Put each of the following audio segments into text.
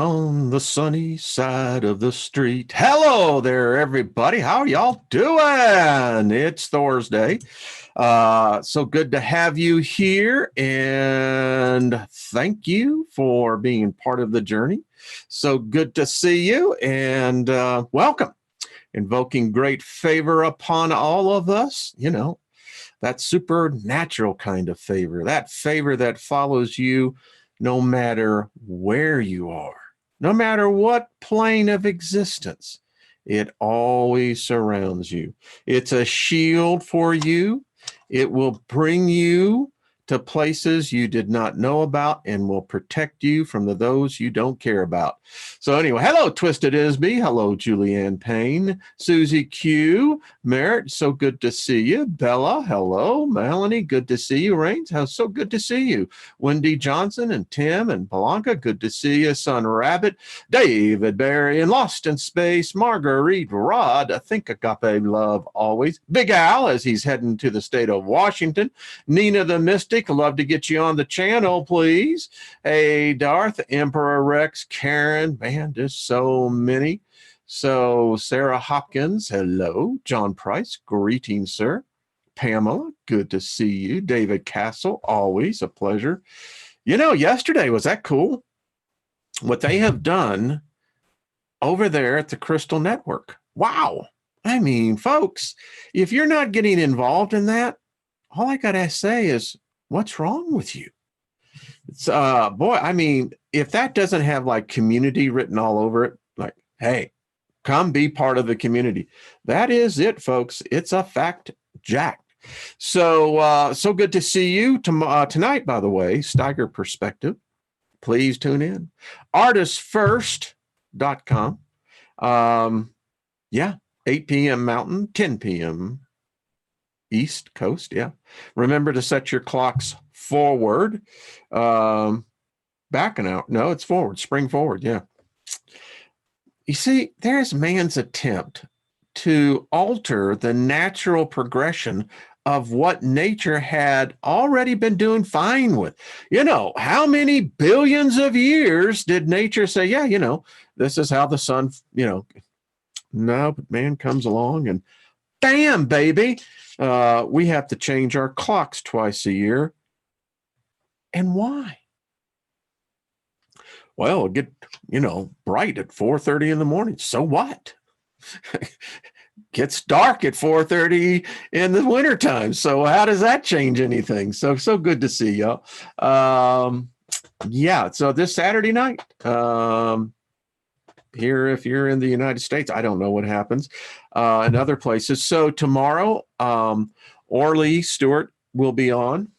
on the sunny side of the street. Hello there, everybody. How y'all doing? It's Thursday. So good to have you here, and thank you for being part of the journey. So good to see you, and welcome. Invoking great favor upon all of us, that supernatural kind of favor, that favor that follows you no matter where you are, no matter what plane of existence. It always surrounds you. It's a shield for you. It will bring you to places you did not know about and will protect you from those you don't care about. So anyway, hello, Twisted Isby. Hello, Julianne Payne. Susie Q. Merritt, so good to see you. Bella, hello. Melanie, good to see you. Rains, so good to see you. Wendy Johnson and Tim and Blanca, good to see you. Son Rabbit, David Barry, and Lost in Space, Marguerite Rod, I think Agape Love always. Big Al, as he's heading to the state of Washington. Nina the Mystic, love to get you on the channel, please. Hey, Darth, Emperor Rex, Karen, man, there's so many. So Sarah Hopkins, hello. John Price, greetings, sir. Pamela, good to see you. David Castle, always a pleasure. Yesterday, was that cool? What they have done over there at the Crystal Network. Wow. I mean, folks, if you're not getting involved in that, all I got to say is, what's wrong with you? It's boy, I mean, if that doesn't have like community written all over it, like, hey, come be part of the community. That is it, folks. It's a fact, Jack. So good to see you tonight, by the way. Steiger Perspective. Please tune in. Artistfirst.com. 8 p.m. Mountain, 10 p.m. East Coast, yeah. Remember to set your clocks forward. Back and out. No, it's forward. Spring forward, yeah. You see, there's man's attempt to alter the natural progression of what nature had already been doing fine with. How many billions of years did nature say, yeah, this is how the sun, no, but man comes along and bam, baby. We have to change our clocks twice a year. And why? Well, it'll get, bright at 4:30 in the morning. So what? Gets dark at 4:30 in the wintertime. So how does that change anything? So good to see y'all. So this Saturday night, here, if you're in the United States, I don't know what happens in other places. So tomorrow, Orly Stewart will be on.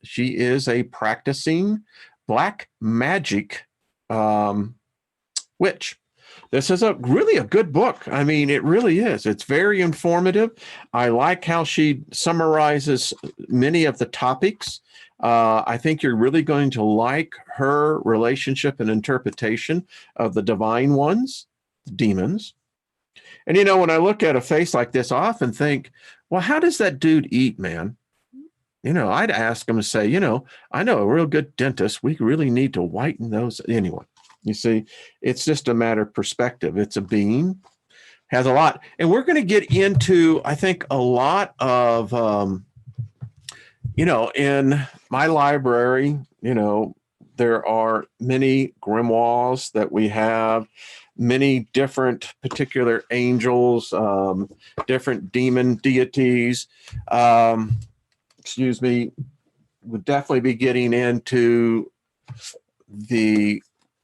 She is a practicing black magic witch. This is really a good book. I mean, it really is. It's very informative. I like how she summarizes many of the topics. I think you're really going to like her relationship and interpretation of the divine ones, the demons. And, when I look at a face like this, I often think, well, how does that dude eat, man? I'd ask him to say, I know a real good dentist. We really need to whiten those. Anyway, you see, it's just a matter of perspective. It's a being, has a lot. And we're going to get into, I think, a lot of, in my library, there are many grimoires that we have, many different particular angels, different demon deities. Would definitely be getting into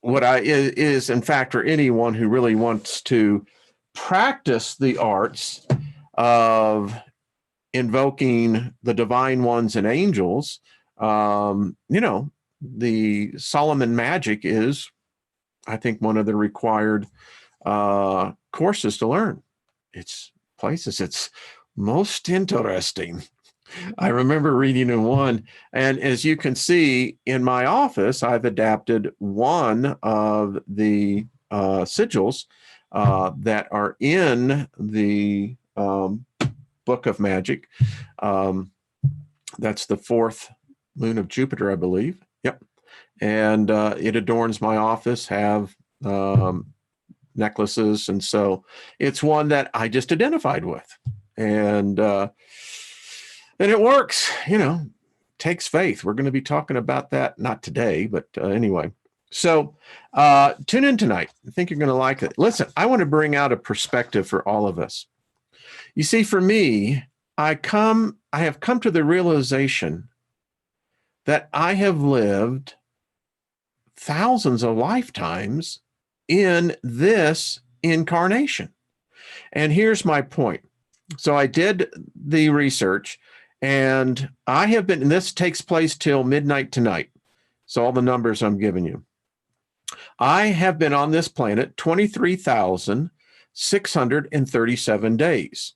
is in fact, for anyone who really wants to practice the arts of invoking the divine ones and angels, the Solomon magic is, I think, one of the required courses to learn. It's most interesting. I remember reading in one, and as you can see in my office, I've adapted one of the sigils that are in the Book of Magic. That's the fourth moon of Jupiter, I believe. Yep. and it adorns my office, have necklaces. And so it's one that I just identified with. And it works, takes faith. We're going to be talking about that, not today, but anyway. So tune in tonight. I think you're going to like it. Listen, I want to bring out a perspective for all of us. You see, for me, I have come to the realization that I have lived thousands of lifetimes in this incarnation. And here's my point. So I did the research, and I have been, and this takes place till midnight tonight. So all the numbers I'm giving you. I have been on this planet 23,637 days.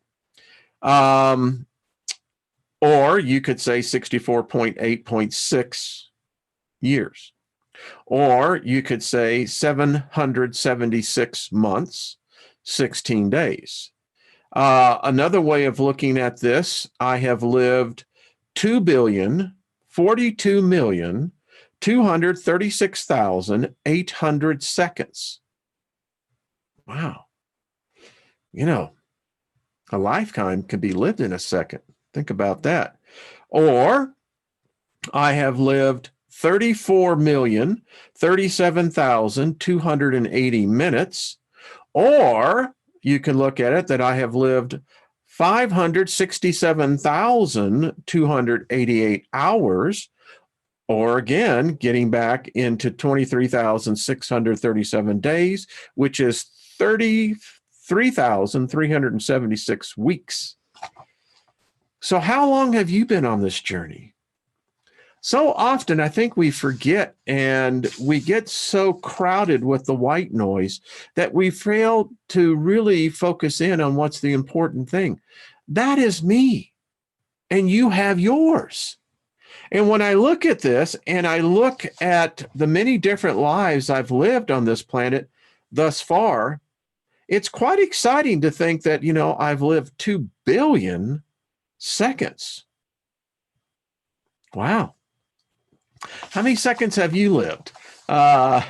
Or you could say 64.8.6 years. Or you could say 776 months, 16 days. Another way of looking at this, I have lived 2,042,236,800 seconds. Wow. A lifetime can be lived in a second. Think about that. Or I have lived 34,037,280 minutes. Or you can look at it that I have lived 567,288 hours. Or again, getting back into 23,637 days, which is 33,376 weeks. So how long have you been on this journey? So often I think we forget, and we get so crowded with the white noise that we fail to really focus in on what's the important thing. That is me, and you have yours. And when I look at this and I look at the many different lives I've lived on this planet thus far, it's quite exciting to think that, I've lived 2 billion seconds. Wow. How many seconds have you lived? And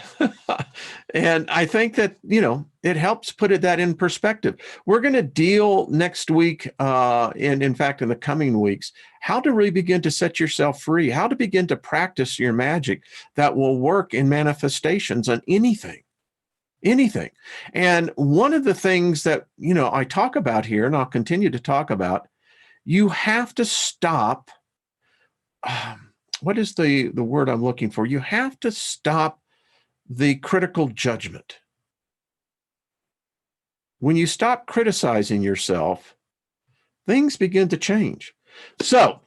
I think that, it helps put that in perspective. We're going to deal next week, and in fact, in the coming weeks, how to really begin to set yourself free, how to begin to practice your magic that will work in manifestations on anything. And one of the things that, I talk about here, and I'll continue to talk about, you have to stop. What is the word I'm looking for? You have to stop the critical judgment. When you stop criticizing yourself, things begin to change. So,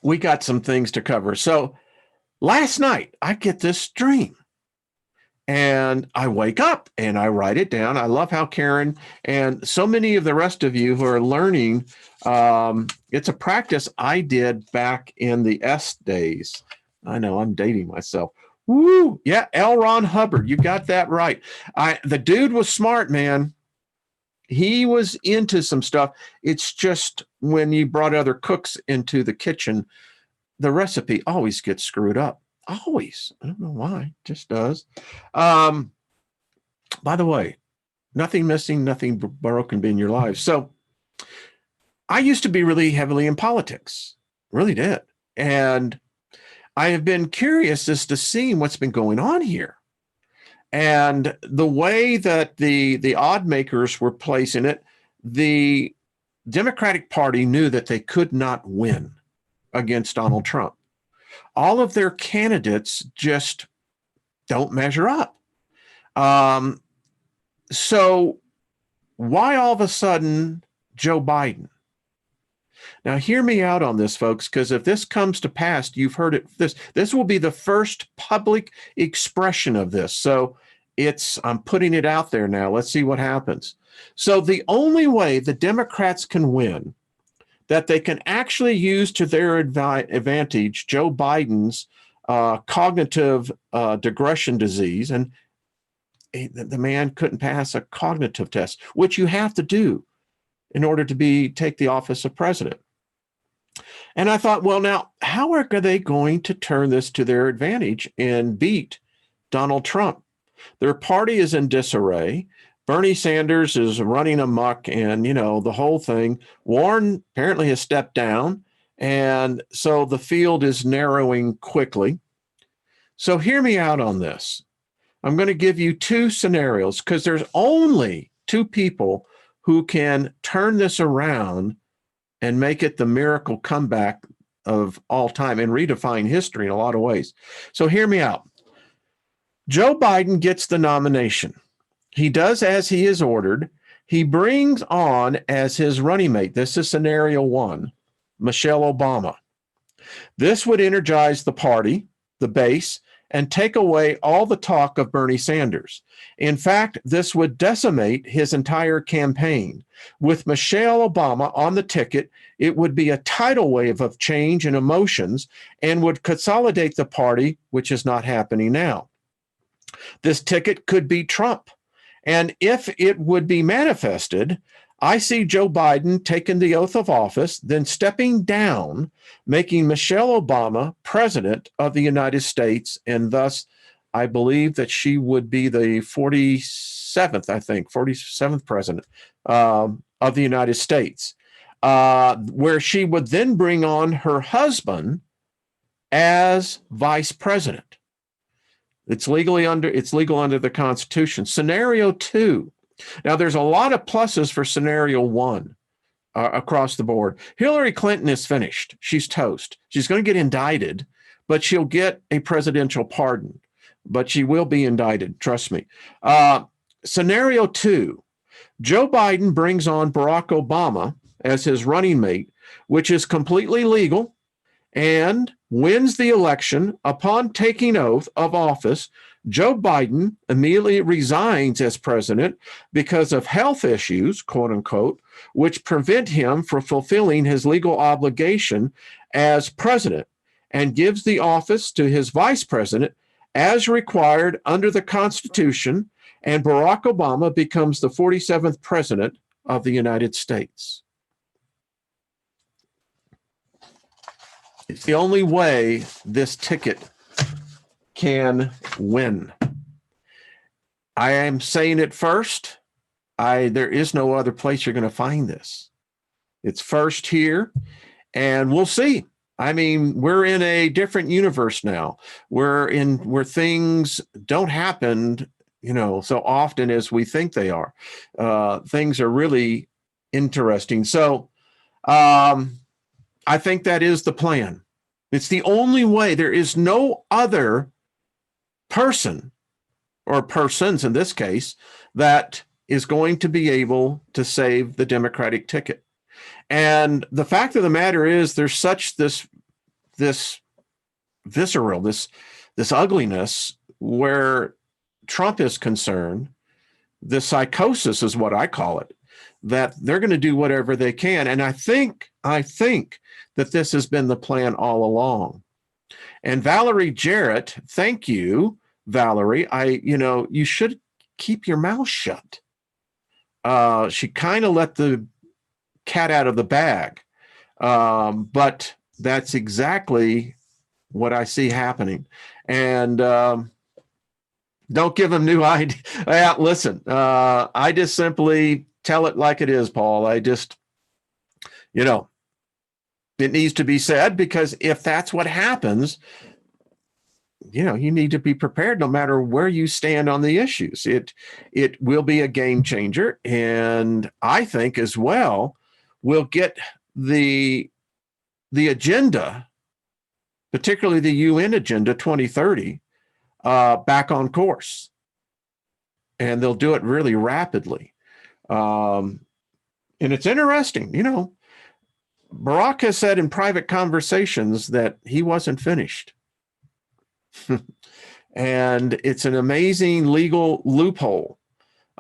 we got some things to cover. So last night I get this dream, and I wake up and I write it down. I love how Karen and so many of the rest of you who are learning, it's a practice I did back in the S days. I know I'm dating myself. Woo! Yeah, L. Ron Hubbard, you got that right. The dude was smart, man. He was into some stuff. It's just when you brought other cooks into the kitchen, the recipe always gets screwed up. Always. I don't know why. It just does. By the way, nothing missing, nothing broken in your lives. So I used to be really heavily in politics. Really did. And I have been curious as to seeing what's been going on here. And the way that the odd makers were placing it, the Democratic Party knew that they could not win against Donald Trump. All of their candidates just don't measure up. So why all of a sudden Joe Biden? Now, hear me out on this, folks, because if this comes to pass, you've heard it. This will be the first public expression of this. So I'm putting it out there now. Let's see what happens. So the only way the Democrats can win, that they can actually use to their advantage Joe Biden's cognitive digression disease, and the man couldn't pass a cognitive test, which you have to do in order to take the office of president. And I thought, well, now, how are they going to turn this to their advantage and beat Donald Trump? Their party is in disarray. Bernie Sanders is running amok, and, the whole thing. Warren apparently has stepped down. And so the field is narrowing quickly. So hear me out on this. I'm going to give you two scenarios because there's only two people who can turn this around and make it the miracle comeback of all time and redefine history in a lot of ways. So hear me out. Joe Biden gets the nomination. He does as he is ordered. He brings on as his running mate, this is scenario one, Michelle Obama. This would energize the party, the base, and take away all the talk of Bernie Sanders. In fact, this would decimate his entire campaign. With Michelle Obama on the ticket, it would be a tidal wave of change and emotions and would consolidate the party, which is not happening now. This ticket could be Trump. And if it would be manifested, I see Joe Biden taking the oath of office, then stepping down, making Michelle Obama president of the United States. And thus, I believe that she would be the 47th president of the United States, where she would then bring on her husband as vice president. It's legal under the Constitution. Scenario two. Now, there's a lot of pluses for scenario one across the board. Hillary Clinton is finished. She's toast. She's going to get indicted, but she'll get a presidential pardon. But she will be indicted, trust me. Scenario two, Joe Biden brings on Barack Obama as his running mate, which is completely legal, and wins the election. Upon taking oath of office, Joe Biden immediately resigns as president because of health issues, quote unquote, which prevent him from fulfilling his legal obligation as president, and gives the office to his vice president as required under the Constitution, and Barack Obama becomes the 47th president of the United States. It's the only way this ticket can win. I am saying it first. There is no other place you're going to find this. It's first here, and we'll see. I mean, we're in a different universe now. Where things don't happen, so often as we think they are. Things are really interesting. So, I think that is the plan. It's the only way. There is no other person, or persons in this case, that is going to be able to save the Democratic ticket. And the fact of the matter is, there's such this visceral, this ugliness where Trump is concerned. The psychosis is what I call it, that they're going to do whatever they can. And I think that this has been the plan all along. And Valerie Jarrett, thank you, Valerie. You should keep your mouth shut. She kind of let the cat out of the bag. But that's exactly what I see happening. And don't give them new ideas. Listen, I just simply tell it like it is, Paul. I just, it needs to be said, because if that's what happens, you need to be prepared no matter where you stand on the issues. It will be a game changer. And I think as well, we'll get the agenda, particularly the UN Agenda 2030, back on course. And they'll do it really rapidly. And it's interesting, Barack has said in private conversations that he wasn't finished. And it's an amazing legal loophole.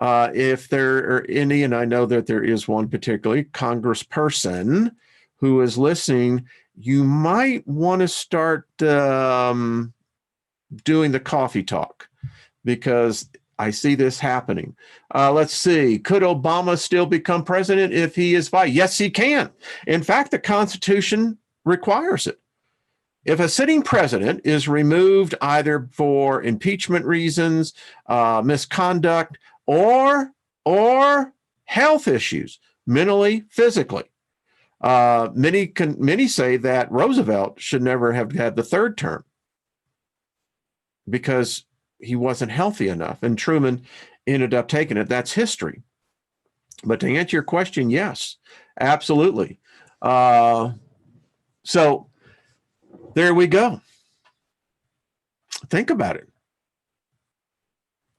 If there are any, and I know that there is one particularly, congressperson who is listening, you might want to start doing the coffee talk, because I see this happening. Let's see. Could Obama still become president if he is vice? Yes, he can. In fact, the Constitution requires it. If a sitting president is removed either for impeachment reasons, misconduct, or health issues, mentally, physically, many say that Roosevelt should never have had the third term because he wasn't healthy enough, and Truman ended up taking it. That's history. But to answer your question, yes, absolutely. So there we go. Think about it.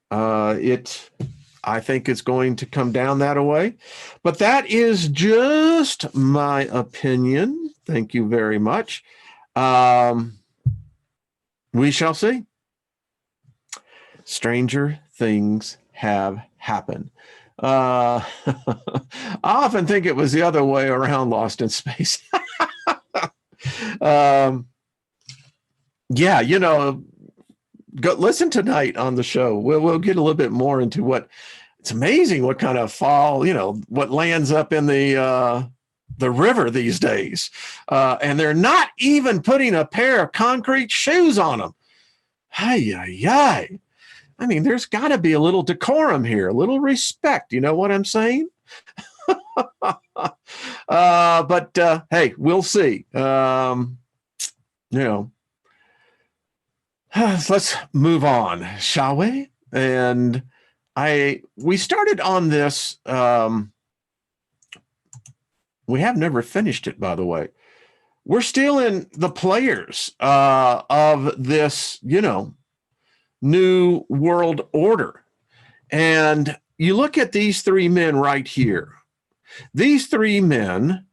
I think it's going to come down that way, but that is just my opinion. Thank you very much. We shall see. Stranger things have happened. I often think it was the other way around, Lost in Space. Yeah, go listen tonight on the show. We'll get a little bit more into what. It's amazing what kind of fall, what lands up in the river these days, and they're not even putting a pair of concrete shoes on them. Ay. I mean, there's got to be a little decorum here, a little respect. You know what I'm saying? But hey, we'll see. Let's move on, shall we? And we started on this. We have never finished it, by the way. We're still in the players of this, new world order. And you look at these three men right here. These three men,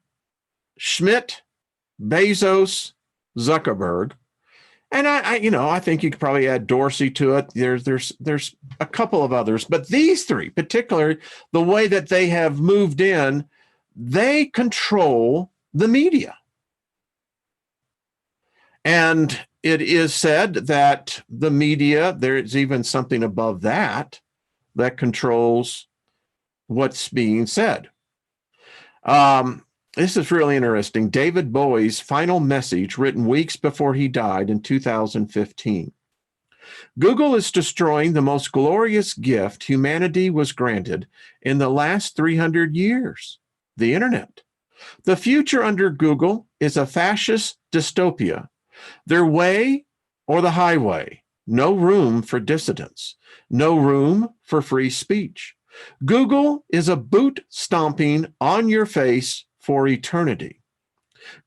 Schmidt, Bezos, Zuckerberg, and I think you could probably add Dorsey to it. There's a couple of others, but these three, particularly the way that they have moved in, they control the media. And it is said that the media, there's even something above that controls what's being said. This is really interesting. David Bowie's final message, written weeks before he died in 2015. Google is destroying the most glorious gift humanity was granted in the last 300 years, the internet. The future under Google is a fascist dystopia. Their way or the highway, no room for dissidents, no room for free speech. Google is a boot stomping on your face for eternity.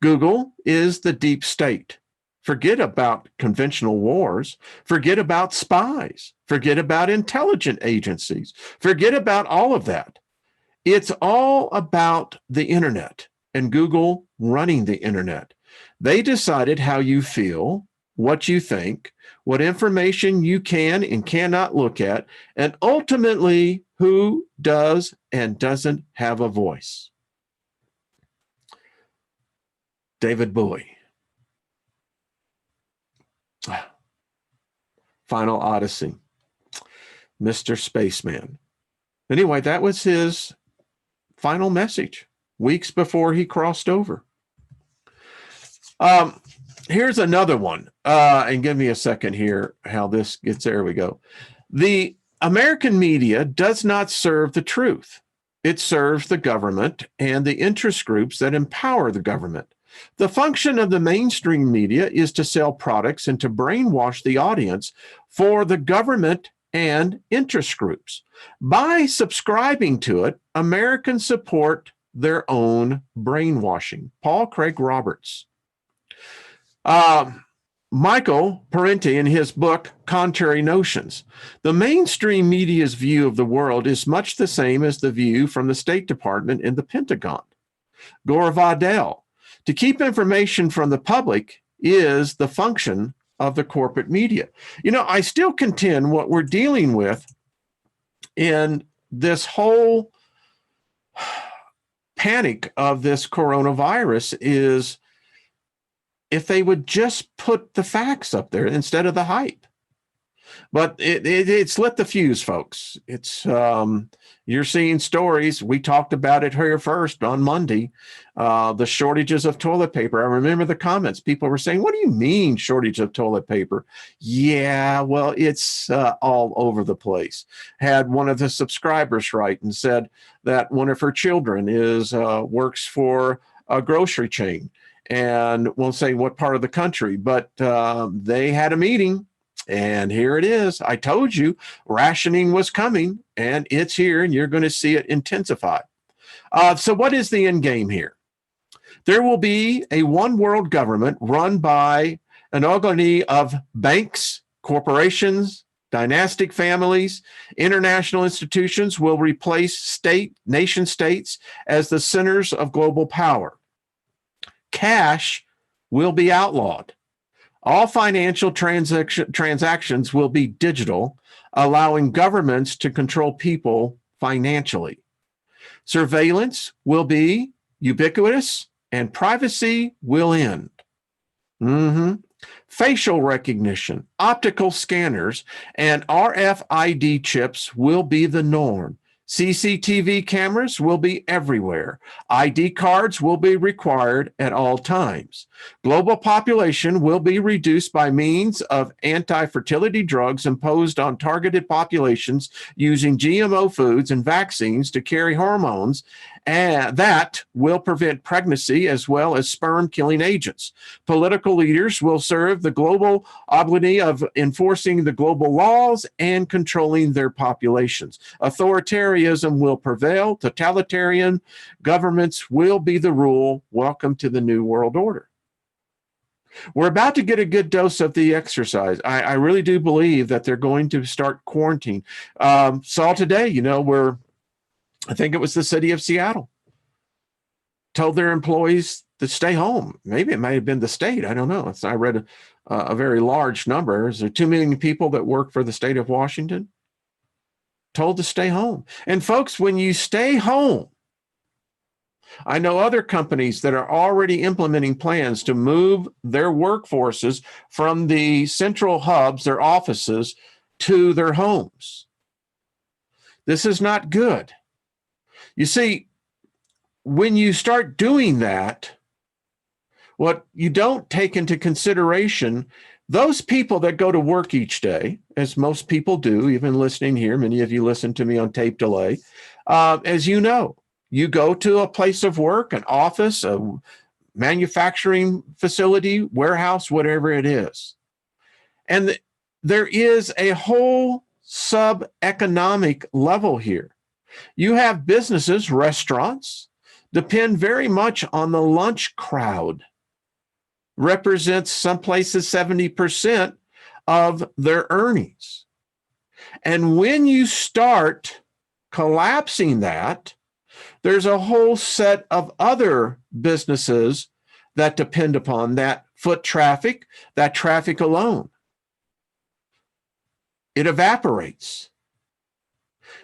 Google is the deep state. Forget about conventional wars. Forget about spies. Forget about intelligence agencies. Forget about all of that. It's all about the internet and Google running the internet. They decided how you feel, what you think, what information you can and cannot look at, and ultimately who does and doesn't have a voice. David Bowie. Final Odyssey. Mr. Spaceman. Anyway, that was his final message weeks before he crossed over. Here's another one. And give me a second here how this gets. There we go. The American media does not serve the truth. It serves the government and the interest groups that empower the government. The function of the mainstream media is to sell products and to brainwash the audience for the government and interest groups. By subscribing to it, Americans support their own brainwashing. Paul Craig Roberts. Michael Parenti, in his book, Contrary Notions, the mainstream media's view of the world is much the same as the view from the State Department and the Pentagon. Gore Vidal, to keep information from the public is the function of the corporate media. I still contend what we're dealing with in this whole panic of this coronavirus is if they would just put the facts up there instead of the hype. But it's lit the fuse, folks. It's you're seeing stories. We talked about it here first on Monday. The shortages of toilet paper. I remember the comments. People were saying, "What do you mean shortage of toilet paper?" Yeah, well, it's all over the place. Had one of the subscribers write and said that one of her children is works for a grocery chain, and won't say what part of the country, but they had a meeting. And here it is. I told you rationing was coming, and it's here, and you're going to see it intensify. So what is the end game here? There will be a one world government run by an orgy of banks, corporations, dynastic families. International institutions will replace nation states as the centers of global power. Cash will be outlawed. All financial transactions will be digital, allowing governments to control people financially. Surveillance will be ubiquitous, and privacy will end. Facial recognition, optical scanners, and RFID chips will be the norm. CCTV cameras will be everywhere. ID cards will be required at all times. Global population will be reduced by means of anti-fertility drugs imposed on targeted populations using GMO foods and vaccines to carry hormones, and that will prevent pregnancy as well as sperm-killing agents. Political leaders will serve the global obligation of enforcing the global laws and controlling their populations. Authoritarianism will prevail. Totalitarian governments will be the rule. Welcome to the New World Order. We're about to get a good dose of the exercise. I really do believe that they're going to start quarantine. Saw today, where I think it was the city of Seattle told their employees to stay home. Maybe it might have been the state. I don't know. I read a very large number. Is there 2 million people that work for the state of Washington? Told to stay home. And folks, when you stay home, I know other companies that are already implementing plans to move their workforces from the central hubs, their offices, to their homes. This is not good. You see, when you start doing that, what you don't take into consideration, those people that go to work each day, as most people do, even listening here, many of you listen to me on tape delay, as you know, you go to a place of work, an office, a manufacturing facility, warehouse, whatever it is. And there is a whole sub-economic level here. You have businesses, restaurants, depend very much on the lunch crowd. Represents some places 70% of their earnings. And when you start collapsing that, there's a whole set of other businesses that depend upon that foot traffic, that traffic alone. It evaporates.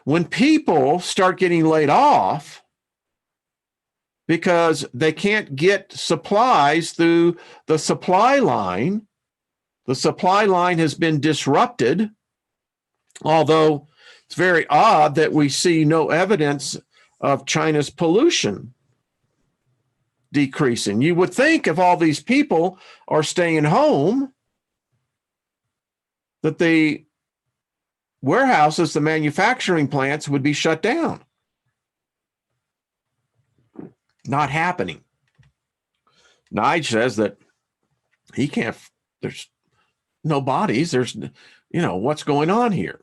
When people start getting laid off because they can't get supplies through the supply line has been disrupted, although it's very odd that we see no evidence of China's pollution decreasing. You would think if all these people are staying home, that the warehouses, the manufacturing plants would be shut down. Not happening. Nige says that he can't, there's no bodies. There's, what's going on here?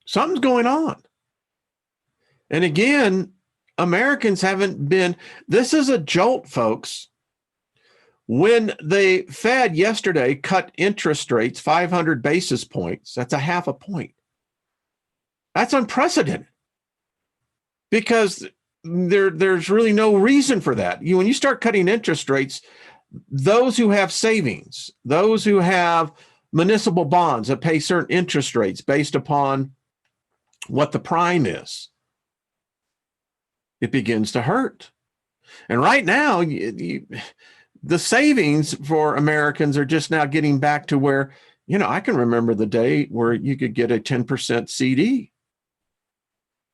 Something's going on. And again, Americans haven't been, this is a jolt, folks. When the Fed yesterday cut interest rates 500 basis points, that's a half a point. That's unprecedented because there's really no reason for that. When you start cutting interest rates, those who have savings, those who have municipal bonds that pay certain interest rates based upon what the prime is, it begins to hurt. And right now, the savings for Americans are just now getting back to where, I can remember the day where you could get a 10% CD.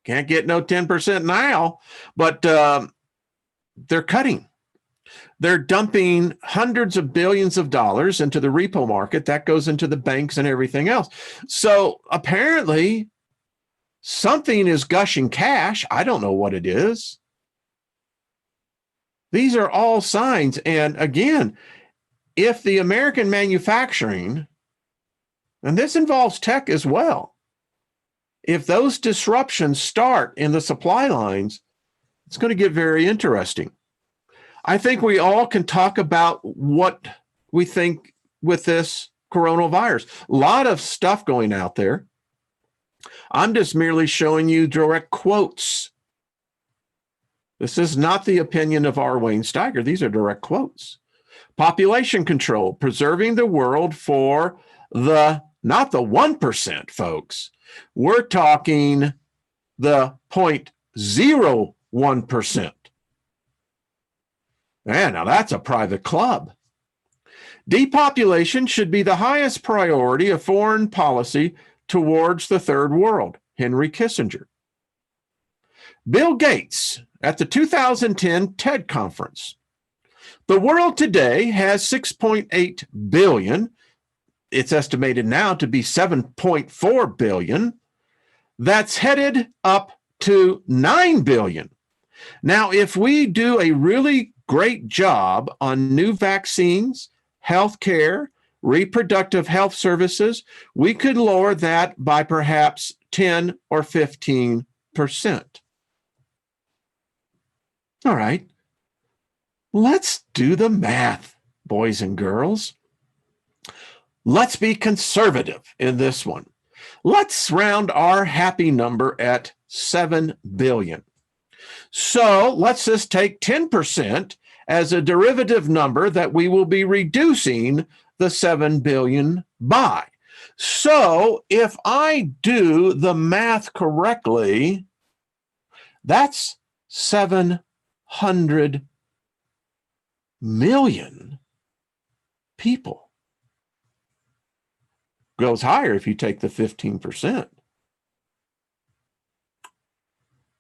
Can't get no 10% now, but they're cutting. They're dumping hundreds of billions of dollars into the repo market. That goes into the banks and everything else. So apparently something is gushing cash. I don't know what it is. These are all signs. And again, if the American manufacturing, and this involves tech as well, if those disruptions start in the supply lines, it's going to get very interesting. I think we all can talk about what we think with this coronavirus. A lot of stuff going out there. I'm just merely showing you direct quotes. This is not the opinion of R. Wayne Steiger. These are direct quotes. Population control, preserving the world for not the 1%, folks. We're talking the 0.01%. Man, now that's a private club. Depopulation should be the highest priority of foreign policy towards the third world. Henry Kissinger. Bill Gates at the 2010 TED conference. The world today has 6.8 billion. It's estimated now to be 7.4 billion. That's headed up to 9 billion. Now, if we do a really great job on new vaccines, healthcare, reproductive health services, we could lower that by perhaps 10 or 15%. All right. Let's do the math, boys and girls. Let's be conservative in this one. Let's round our happy number at 7 billion. So let's just take 10% as a derivative number that we will be reducing the 7 billion by. So if I do the math correctly, that's 700 million people. Goes higher if you take the 15%.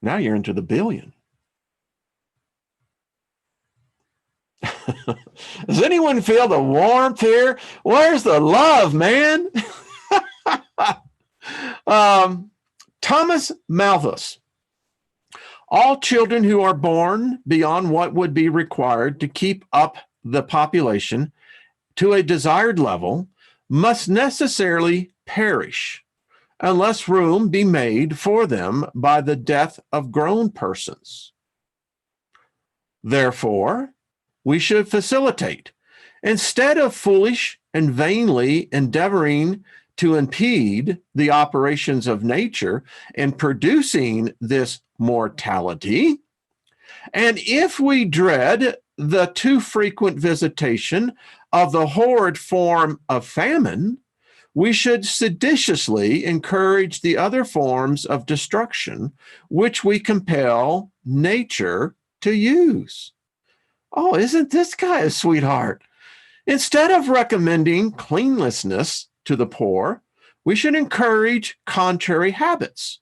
Now you're into the billion. Does anyone feel the warmth here? Where's the love, man? Thomas Malthus. All children who are born beyond what would be required to keep up the population to a desired level must necessarily perish unless room be made for them by the death of grown persons. Therefore, we should facilitate, instead of foolish and vainly endeavoring to impede the operations of nature in producing this mortality. And if we dread the too frequent visitation of the horrid form of famine, we should seditiously encourage the other forms of destruction which we compel nature to use. Oh, isn't this guy a sweetheart? Instead of recommending cleanliness to the poor, we should encourage contrary habits.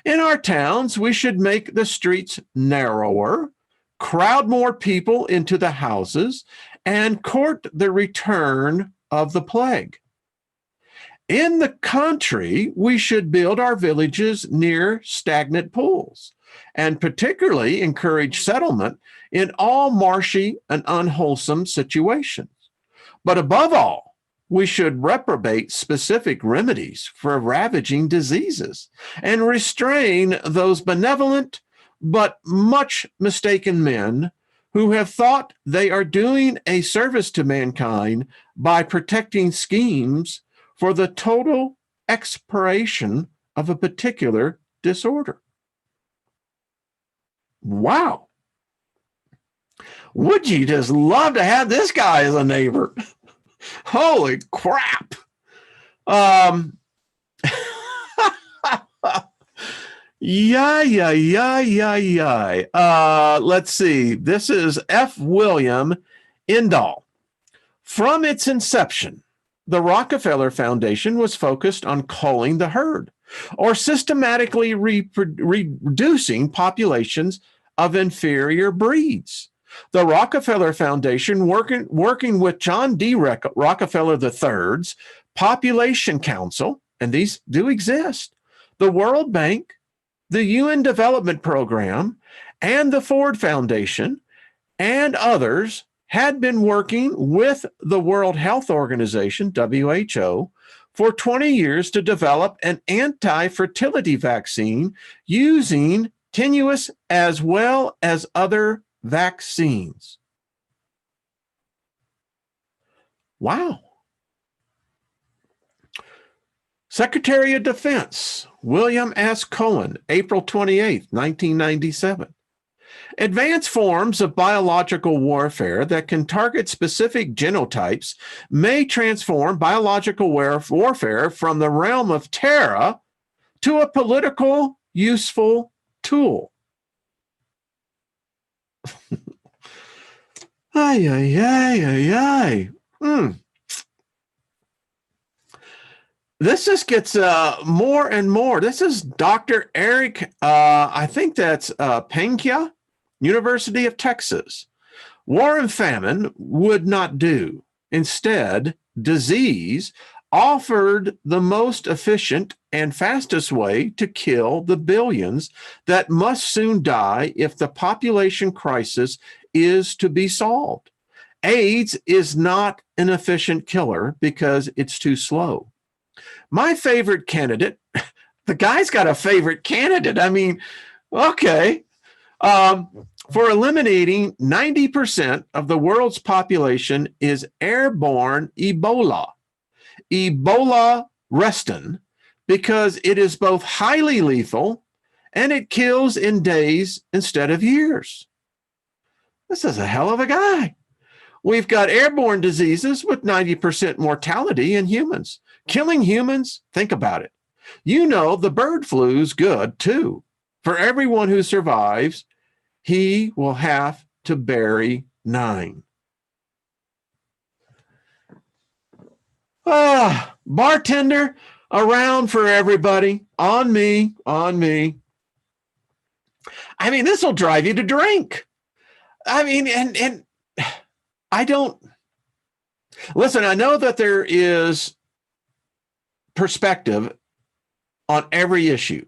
In our towns, we should make the streets narrower, crowd more people into the houses, and court the return of the plague. In the country, we should build our villages near stagnant pools, and particularly encourage settlement in all marshy and unwholesome situations. But above all, we should reprobate specific remedies for ravaging diseases and restrain those benevolent but much mistaken men who have thought they are doing a service to mankind by protecting schemes for the total expiration of a particular disorder. Wow. Would you just love to have this guy as a neighbor? Holy crap. Let's see. This is F. William Indahl. From its inception, The Rockefeller Foundation was focused on culling the herd or systematically reducing populations of inferior breeds. The Rockefeller Foundation, working with John D. Rockefeller III's Population Council, and these do exist, the World Bank, the UN Development Program, and the Ford Foundation, and others, had been working with the World Health Organization, WHO, for 20 years to develop an anti-fertility vaccine using tenuous as well as other vaccines. Wow. Secretary of Defense William S. Cohen, April 28, 1997. Advanced forms of biological warfare that can target specific genotypes may transform biological warfare from the realm of terror to a political useful tool. Ay, ay, ay, ay, ay. This just gets more and more. This is Dr. Eric, I think that's Penkia, University of Texas. War and famine would not do. Instead, disease offered the most efficient and fastest way to kill the billions that must soon die if the population crisis is to be solved. AIDS is not an efficient killer because it's too slow. My favorite candidate, the guy's got a favorite candidate. I mean, okay. For eliminating 90% of the world's population is airborne Ebola. Ebola restin, because it is both highly lethal and it kills in days instead of years. This is a hell of a guy. We've got airborne diseases with 90% mortality in humans. Killing humans, think about it. You know the bird flu's good too. For everyone who survives, he will have to bury 9. Bartender, around for everybody. On me, on me. I mean, this will drive you to drink. I mean, and I don't... Listen, I know that there is perspective on every issue.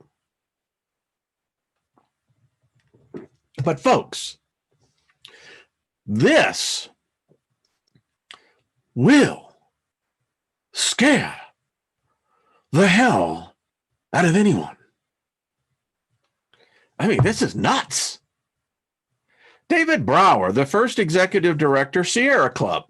But folks, this will scare the hell out of anyone. I mean, this is nuts. David Brower, the first executive director, Sierra Club.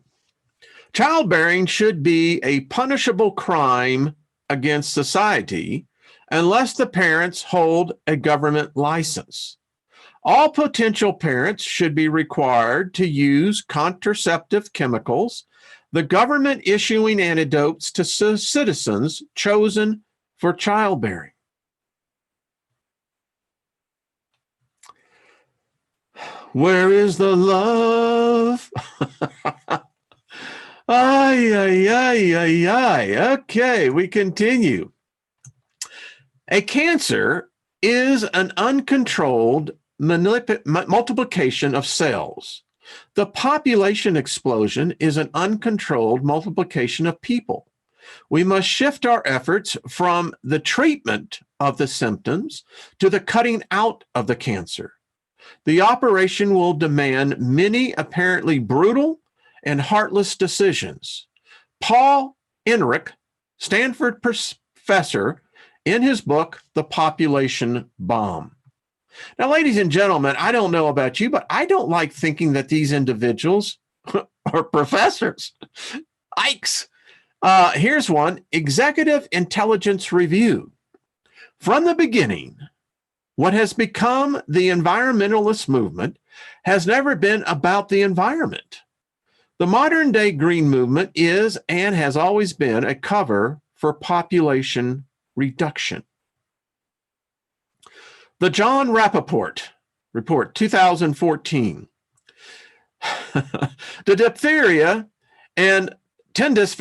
Childbearing should be a punishable crime against society unless the parents hold a government license. All potential parents should be required to use contraceptive chemicals, the government issuing antidotes to citizens chosen for childbearing. Where is the love? Ay, ay, ay, ay, ay. Okay, we continue. A cancer is an uncontrolled multiplication of cells. The population explosion is an uncontrolled multiplication of people. We must shift our efforts from the treatment of the symptoms to the cutting out of the cancer. The operation will demand many apparently brutal and heartless decisions. Paul Ehrlich, Stanford professor, in his book, The Population Bomb. Now, ladies and gentlemen, I don't know about you, but I don't like thinking that these individuals are professors. Yikes. Here's one, Executive Intelligence Review. From the beginning, what has become the environmentalist movement has never been about the environment. The modern day green movement is and has always been a cover for population reduction. The John Rappaport Report, 2014. The diphtheria and tetanus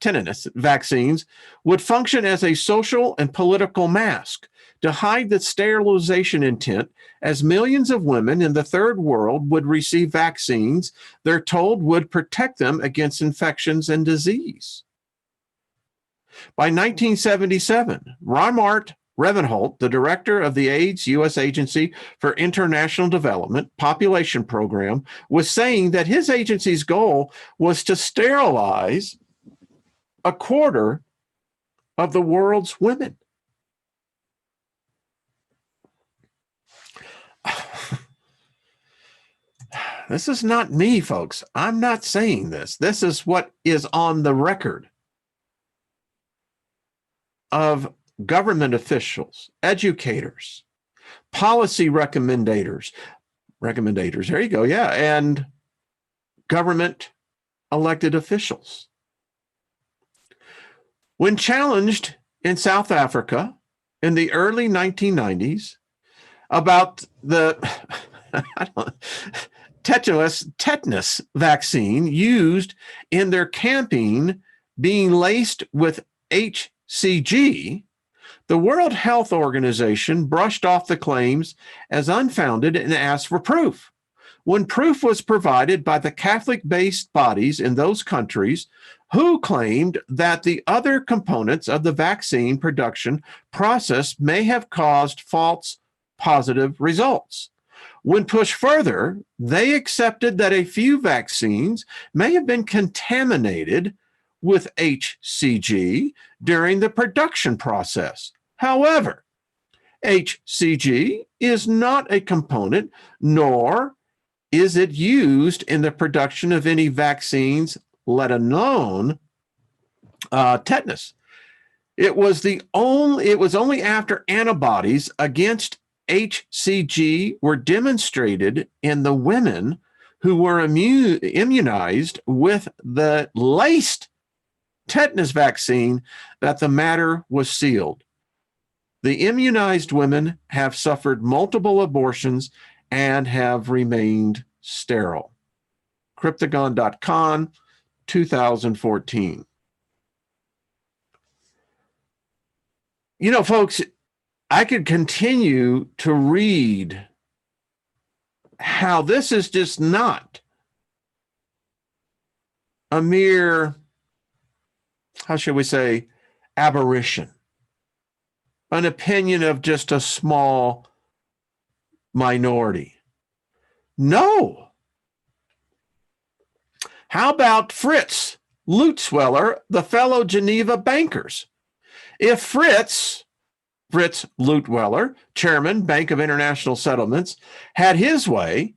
tetanus vaccines would function as a social and political mask to hide the sterilization intent, as millions of women in the third world would receive vaccines they're told would protect them against infections and disease. By 1977, Raimart Revenholt, the director of the AIDS U.S. Agency for International Development Population Program, was saying that his agency's goal was to sterilize a quarter of the world's women. This is not me, folks. I'm not saying this. This is what is on the record of government officials, educators, policy recommenders, there you go, yeah, and government elected officials. When challenged in South Africa in the early 1990s about the tetanus vaccine used in their camping being laced with HCG, the World Health Organization brushed off the claims as unfounded and asked for proof. When proof was provided by the Catholic-based bodies in those countries who claimed that the other components of the vaccine production process may have caused false positive results. When pushed further, they accepted that a few vaccines may have been contaminated with HCG during the production process. However, HCG is not a component, nor is it used in the production of any vaccines, let alone tetanus. It was only after antibodies against HCG were demonstrated in the women who were immunized with the laced tetanus vaccine that the matter was sealed. The immunized women have suffered multiple abortions and have remained sterile. Cryptagon.com, 2014. You know, folks, I could continue to read how this is just not a mere, how should we say, aberration, an opinion of just a small minority. No. How about Fritz Lutzweller, the fellow Geneva bankers? If Fritz Lutzweller, chairman, Bank of International Settlements, had his way,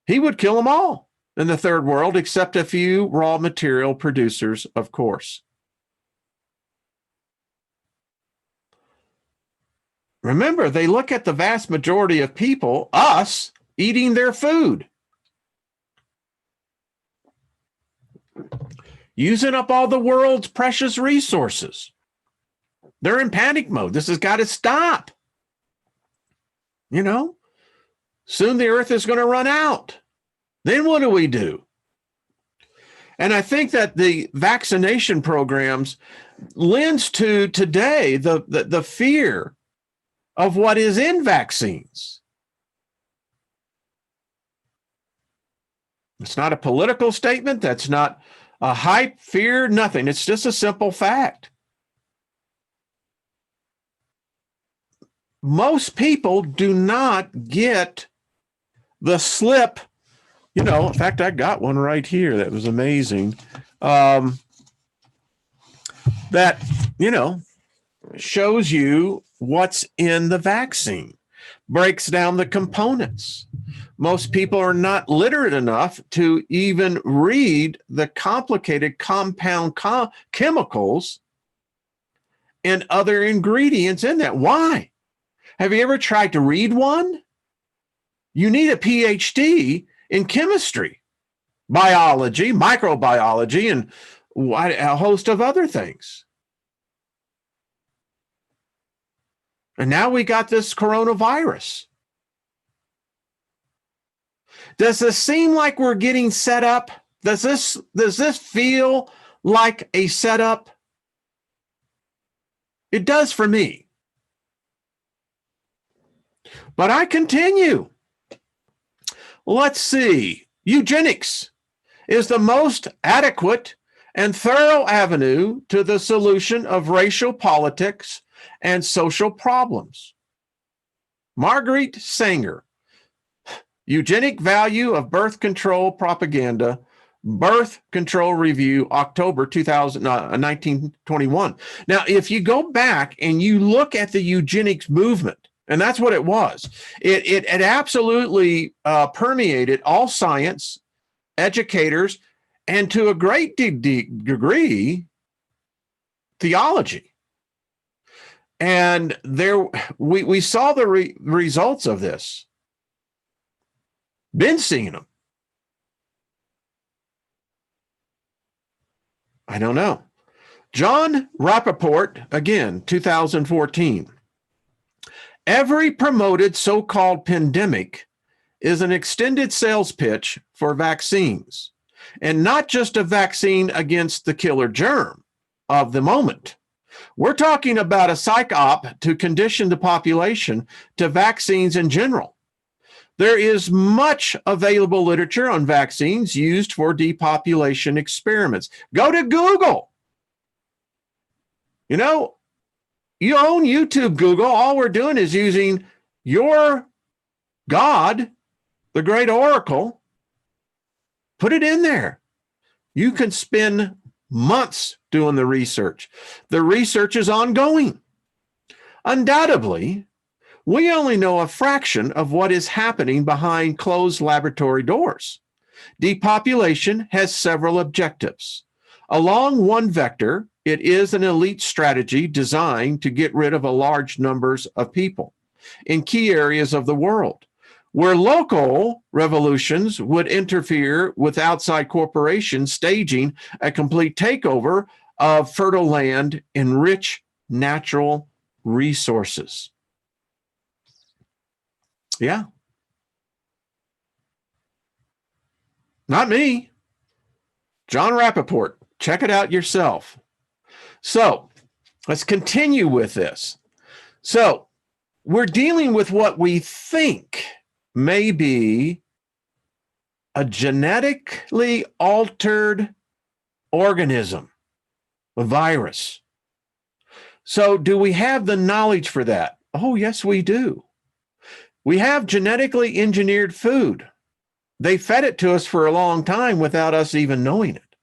he would kill them all in the third world, except a few raw material producers, of course. Remember, they look at the vast majority of people, us, eating their food, using up all the world's precious resources. They're in panic mode. This has got to stop. You know, soon the earth is going to run out. Then what do we do? And I think that the vaccination programs lends to today the fear of what is in vaccines. It's not a political statement. That's not a hype, fear, nothing. It's just a simple fact. Most people do not get the slip. You know, in fact, I got one right here that was amazing. That, you know, shows you what's in the vaccine, breaks down the components. Most people are not literate enough to even read the complicated compound chemicals and other ingredients in that. Why? Have you ever tried to read one? You need a PhD in chemistry, biology, microbiology, and a host of other things. And now we got this coronavirus. Does this seem like we're getting set up? Does this feel like a setup? It does for me. But I continue. Let's see. Eugenics is the most adequate and thorough avenue to the solution of racial politics and social problems. Marguerite Sanger, Eugenic Value of Birth Control Propaganda, Birth Control Review, October 1921. Now, if you go back and you look at the eugenics movement, and that's what it was, it absolutely permeated all science, educators, and to a great degree, theology. And there, we saw the results of this. Been seeing them. I don't know. John Rappaport, again, 2014. Every promoted so-called pandemic is an extended sales pitch for vaccines, and not just a vaccine against the killer germ of the moment. We're talking about a psych op to condition the population to vaccines in general. There is much available literature on vaccines used for depopulation experiments. Go to Google. You know, you own YouTube, Google. All we're doing is using your God, the great oracle. Put it in there. You can spend months doing the research. The research is ongoing. Undoubtedly, we only know a fraction of what is happening behind closed laboratory doors. Depopulation has several objectives. Along one vector, it is an elite strategy designed to get rid of a large numbers of people in key areas of the world, where local revolutions would interfere with outside corporations staging a complete takeover of fertile land and rich natural resources. Yeah. Not me. John Rappaport. Check it out yourself. So let's continue with this. So we're dealing with what we think may be a genetically altered organism, a virus. So do we have the knowledge for that? Oh, yes, we do. We have genetically engineered food. They fed it to us for a long time without us even knowing it.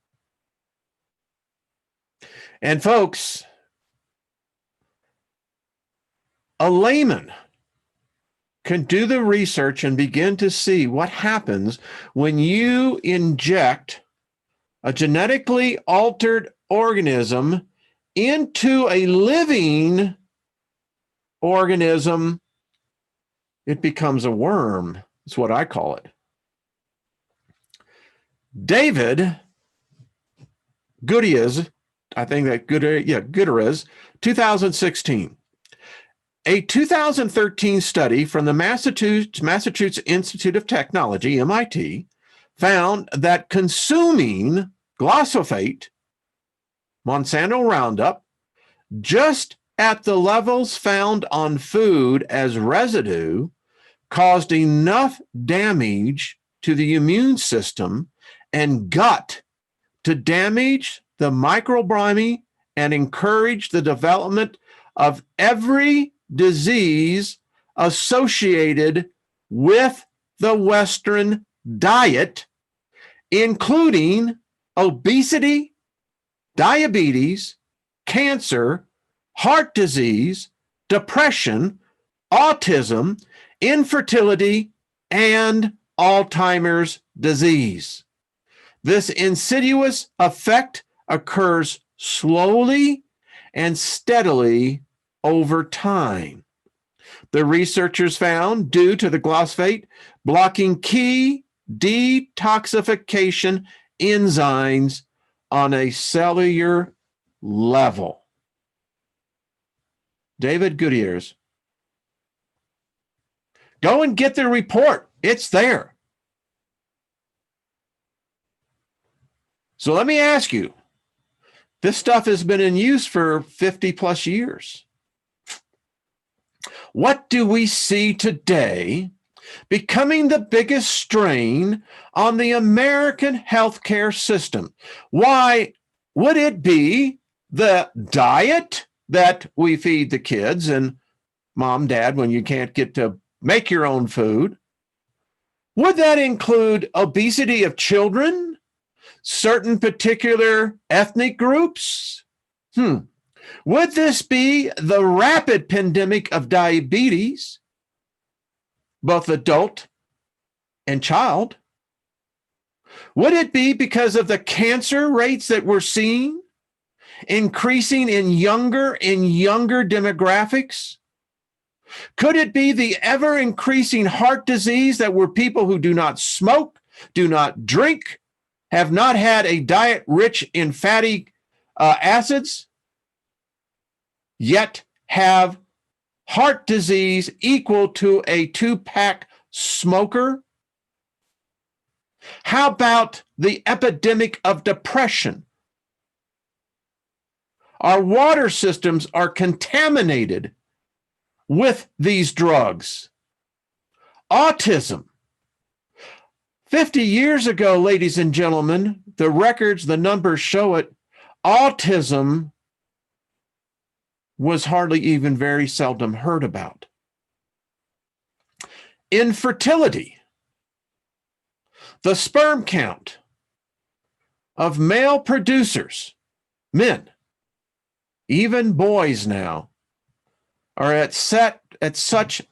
And folks, a layman can do the research and begin to see what happens when you inject a genetically altered organism into a living organism. It becomes a worm. That's what I call it. David Gutierrez, I think that Gutierrez, 2016. A 2013 study from the Massachusetts Institute of Technology, MIT, found that consuming glyphosate, Monsanto Roundup, just at the levels found on food as residue caused enough damage to the immune system and gut to damage the microbiome and encourage the development of every disease associated with the Western diet, including obesity, diabetes, cancer, heart disease, depression, autism, infertility, and Alzheimer's disease. This insidious effect occurs slowly and steadily over time. The researchers found, due to the glyphosate blocking key detoxification enzymes on a cellular level. David Gutierrez. Go and get the report. It's there. So let me ask you, this stuff has been in use for 50 plus years. What do we see today becoming the biggest strain on the American healthcare system? Why would it be the diet that we feed the kids and mom, dad, when you can't get to make your own food? Would that include obesity of children, certain particular ethnic groups? Would this be the rapid pandemic of diabetes, both adult and child? Would it be because of the cancer rates that we're seeing increasing in younger and younger demographics? Could it be the ever-increasing heart disease that were people who do not smoke, do not drink, have not had a diet rich in fatty acids, yet have heart disease equal to a 2-pack smoker? How about the epidemic of depression? Our water systems are contaminated with these drugs. Autism. 50 years ago, ladies and gentlemen, the records, the numbers show it, autism was hardly even very seldom heard about. Infertility. The sperm count of male producers, men, even boys now, are at such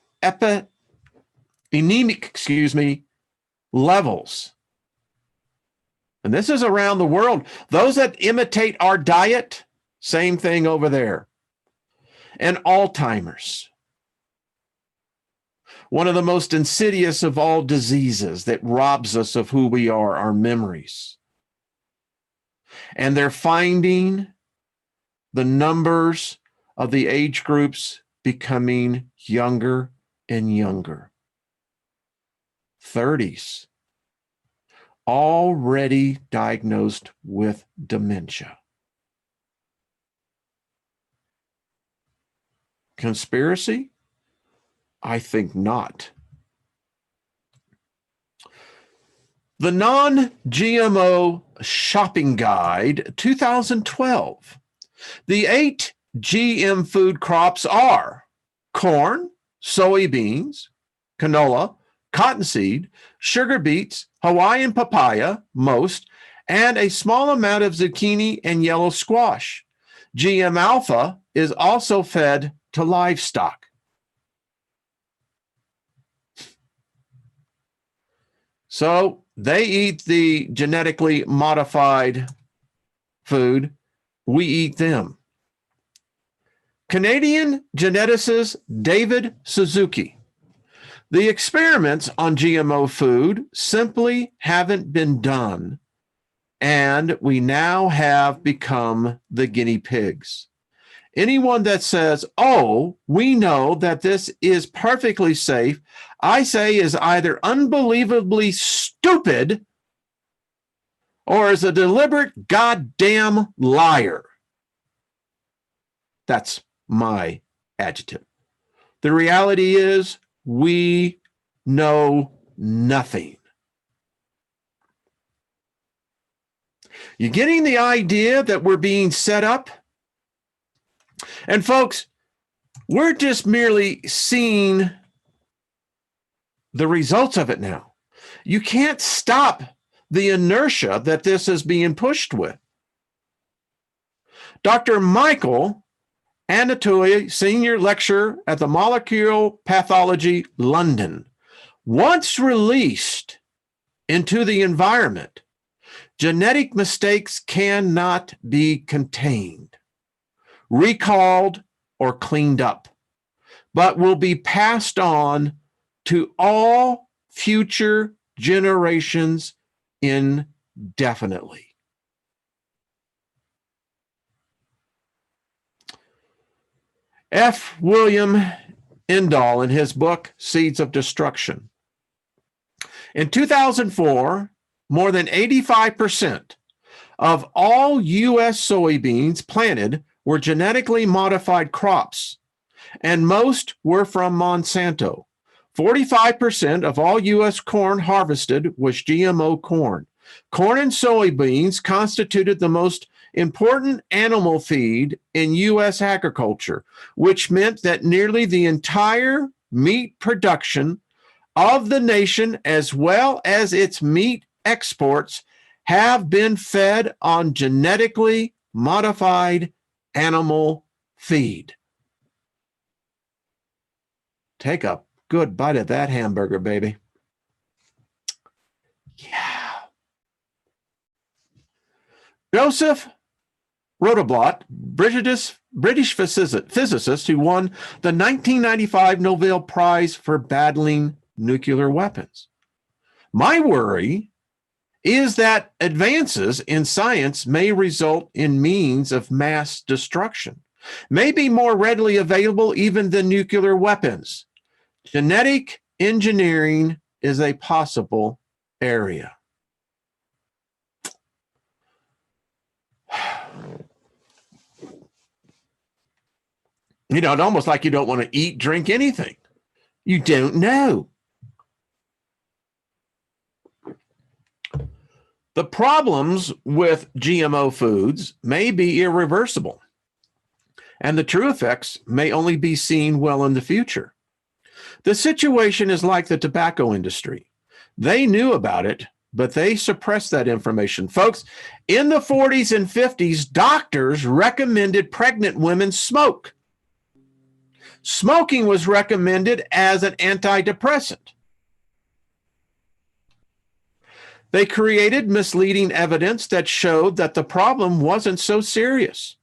anemic, levels. And this is around the world. Those that imitate our diet, same thing over there. And Alzheimer's, one of the most insidious of all diseases that robs us of who we are, our memories. And they're finding the numbers of the age groups becoming younger and younger. 30s, already diagnosed with dementia. Conspiracy? I think not. The Non-GMO Shopping Guide 2012. The 8 GM food crops are corn, soybeans, canola, cottonseed, sugar beets, Hawaiian papaya, most, and a small amount of zucchini and yellow squash. GM alpha is also fed to livestock. So they eat the genetically modified food. We eat them. Canadian geneticist David Suzuki. The experiments on GMO food simply haven't been done, and we now have become the guinea pigs. Anyone that says, oh, we know that this is perfectly safe, I say is either unbelievably stupid or is a deliberate goddamn liar. That's my adjective. The reality is we know nothing. You getting the idea that we're being set up? And folks, we're just merely seeing the results of it now. You can't stop the inertia that this is being pushed with. Dr. Michael Anatoly, senior lecturer at the Molecular Pathology, London, once released into the environment, genetic mistakes cannot be contained, recalled, or cleaned up, but will be passed on to all future generations indefinitely. F. William Endall, in his book, Seeds of Destruction. In 2004, more than 85% of all U.S. soybeans planted were genetically modified crops, and most were from Monsanto. 45% of all U.S. corn harvested was GMO corn. Corn and soybeans constituted the most important animal feed in U.S. agriculture, which meant that nearly the entire meat production of the nation, as well as its meat exports, have been fed on genetically modified animal feed. Take a good bite of that hamburger, baby. Yeah. Joseph Roteblot, British physicist who won the 1995 Nobel Prize for battling nuclear weapons. My worry is that advances in science may result in means of mass destruction, may be more readily available even than nuclear weapons. Genetic engineering is a possible area. You know, it's almost like you don't want to eat, drink anything. You don't know. The problems with GMO foods may be irreversible, and the true effects may only be seen well in the future. The situation is like the tobacco industry. They knew about it, but they suppressed that information. Folks, in the 40s and 50s, doctors recommended pregnant women smoke. Smoking was recommended as an antidepressant. They created misleading evidence that showed that the problem wasn't so serious.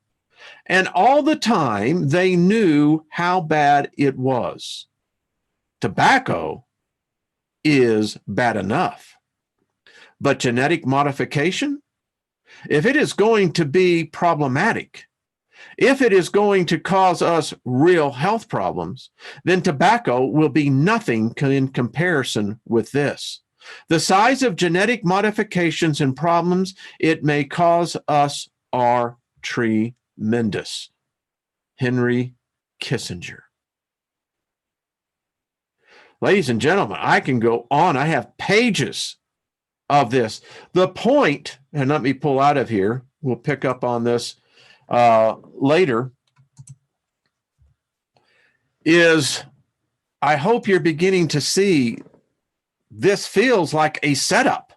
And all the time, they knew how bad it was. Tobacco is bad enough. But genetic modification, if it is going to be problematic, if it is going to cause us real health problems, then tobacco will be nothing in comparison with this. The size of genetic modifications and problems it may cause us are tremendous. Henry Kissinger. Ladies and gentlemen, I can go on. I have pages of this. The point, and let me pull out of here, we'll pick up on this later, is I hope you're beginning to see this feels like a setup.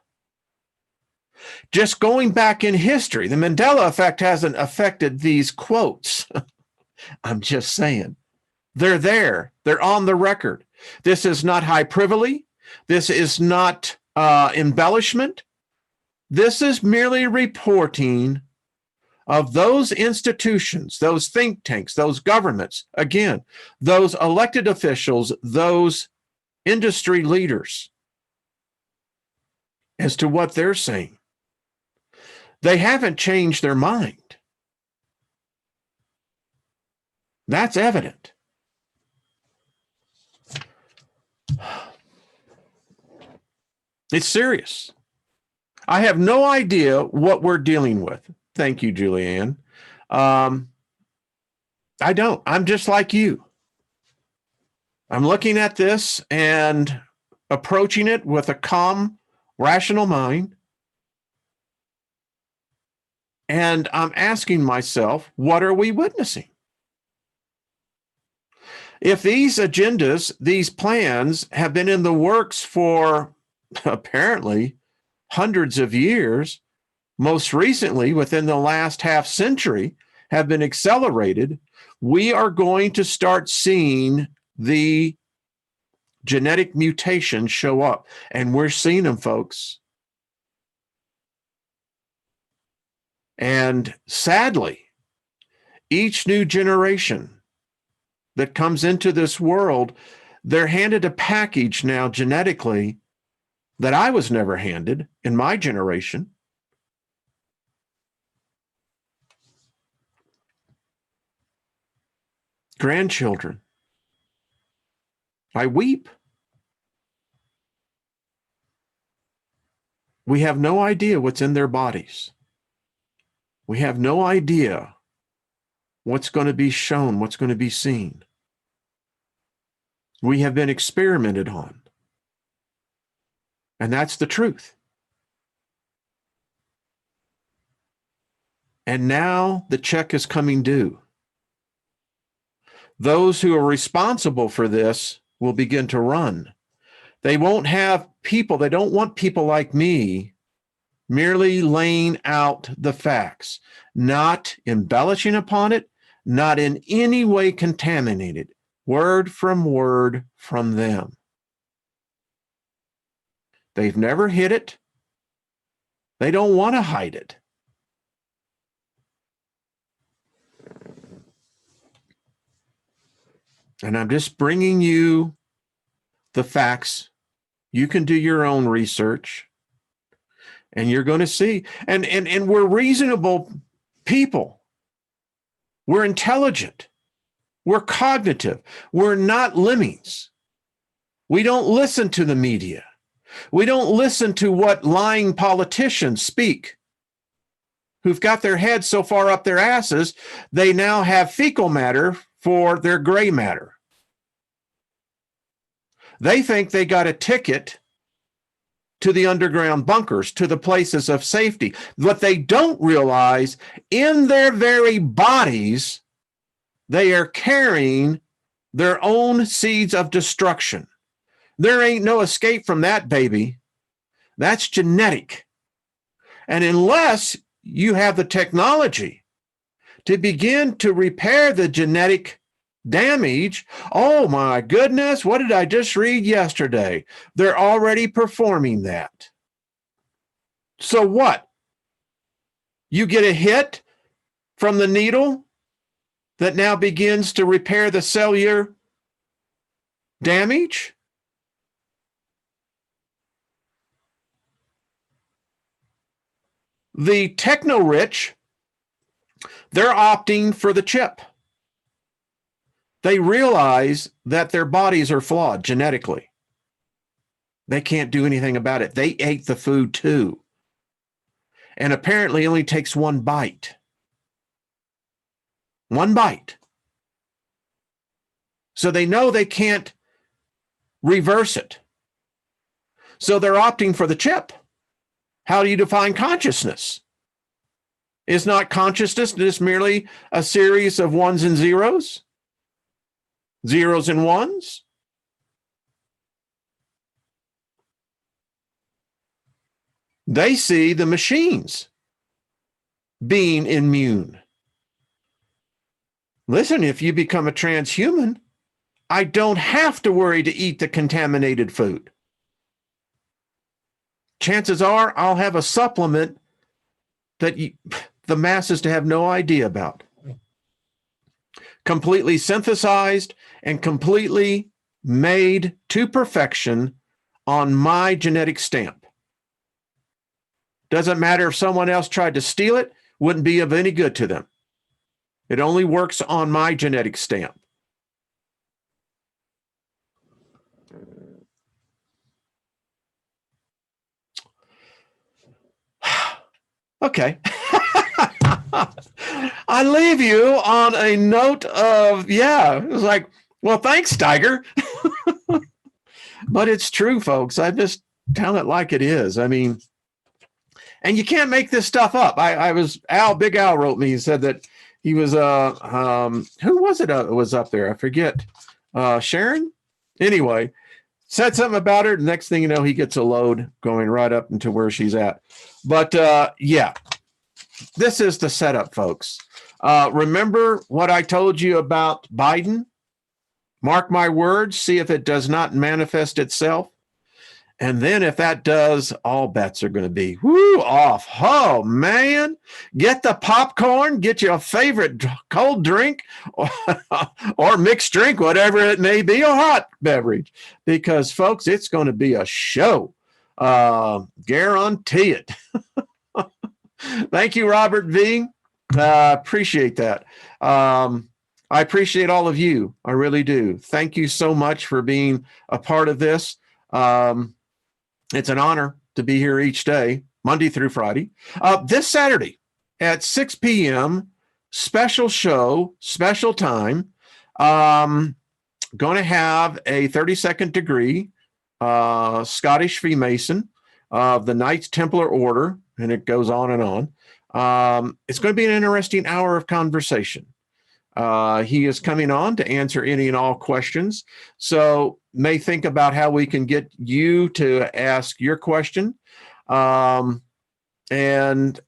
Just going back in history, the Mandela effect hasn't affected these quotes. I'm just saying. They're there. They're on the record. This is not hyperbole. This is not embellishment. This is merely reporting of those institutions, those think tanks, those governments, again, those elected officials, those industry leaders, as to what they're saying. They haven't changed their mind. That's evident. It's serious. I have no idea what we're dealing with. Thank you, Julianne. I don't. I'm just like you. I'm looking at this and approaching it with a calm, rational mind. And I'm asking myself, what are we witnessing? If these agendas, these plans have been in the works for apparently hundreds of years, most recently within the last half century, have been accelerated, we are going to start seeing the genetic mutations show up. And we're seeing them, folks. And sadly, each new generation that comes into this world, they're handed a package now genetically that I was never handed in my generation. Grandchildren. I weep. We have no idea what's in their bodies. We have no idea what's going to be shown, what's going to be seen. We have been experimented on. And that's the truth. And now the check is coming due. Those who are responsible for this will begin to run. They won't have people, they don't want people like me merely laying out the facts, not embellishing upon it, not in any way contaminated, word from them. They've never hid it. They don't want to hide it. And I'm just bringing you the facts. You can do your own research, and you're going to see. And we're reasonable people. We're intelligent. We're cognitive. We're not lemmings. We don't listen to the media. We don't listen to what lying politicians speak, who've got their heads so far up their asses, they now have fecal matter for their gray matter. They think they got a ticket to the underground bunkers, to the places of safety. What they don't realize, in their very bodies, they are carrying their own seeds of destruction. There ain't no escape from that, baby. That's genetic. And unless you have the technology to begin to repair the genetic damage, oh my goodness, what did I just read yesterday? They're already performing that. So what? You get a hit from the needle that now begins to repair the cellular damage? The techno-rich, they're opting for the chip. They realize that their bodies are flawed genetically. They can't do anything about it. They ate the food too. And apparently it only takes one bite. One bite. So they know they can't reverse it. So they're opting for the chip. How do you define consciousness? Is not consciousness just merely a series of ones and zeros? Zeros and ones? They see the machines being immune. Listen, if you become a transhuman, I don't have to worry to eat the contaminated food. Chances are I'll have a supplement that the masses to have no idea about. Completely synthesized and completely made to perfection on my genetic stamp. Doesn't matter if someone else tried to steal it, wouldn't be of any good to them. It only works on my genetic stamp. Okay. I leave you on a note of, it was like, well, thanks, Steiger. But it's true, folks. I just tell it like it is. I mean, and you can't make this stuff up. Big Al wrote me. He said that he was, who was it was up there? I forget. Sharon? Anyway, said something about her. The next thing you know, he gets a load going right up into where she's at. But this is the setup, folks. Remember what I told you about Biden? Mark my words, see if it does not manifest itself. And then if that does, all bets are going to be off. Oh, man. Get the popcorn, get your favorite cold drink or mixed drink, whatever it may be, or hot beverage. Because, folks, it's going to be a show. Guarantee it. Thank you, Robert V. Appreciate that. I appreciate all of you. I really do. Thank you so much for being a part of this. It's an honor to be here each day, Monday through Friday. This Saturday, at 6 p.m. Special show, special time. Going to have a 32nd degree Scottish Freemason of the Knights Templar Order, and it goes on and on. It's going to be an interesting hour of conversation. He is coming on to answer any and all questions. So may think about how we can get you to ask your question. And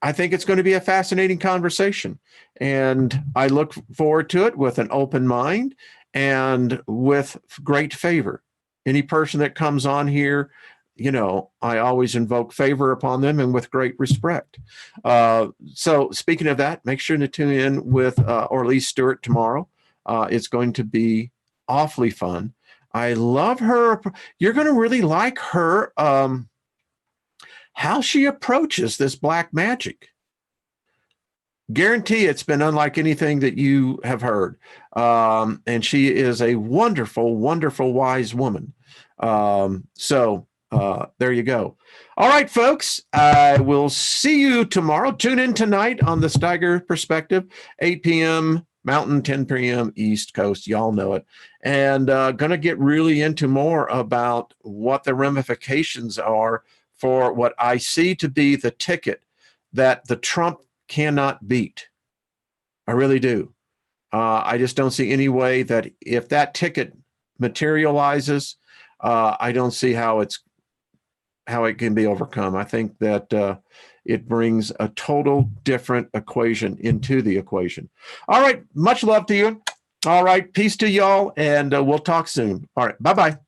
I think it's going to be a fascinating conversation. And I look forward to it with an open mind and with great favor. Any person that comes on here, I always invoke favor upon them and with great respect. So speaking of that, make sure to tune in with Orlise Stewart tomorrow. It's going to be awfully fun. I love her. You're going to really like her, how she approaches this black magic. Guarantee it's been unlike anything that you have heard. And she is a wonderful, wonderful, wise woman. So there you go. All right, folks, I will see you tomorrow. Tune in tonight on the Steiger Perspective, 8 p.m. Mountain, 10 p.m. East Coast. Y'all know it. And going to get really into more about what the ramifications are for what I see to be the ticket that the Trump cannot beat. I really do. I just don't see any way that if that ticket materializes, I don't see how it can be overcome. I think that it brings a total different equation into the equation. All right. Much love to you. All right. Peace to y'all. And we'll talk soon. All right. Bye-bye.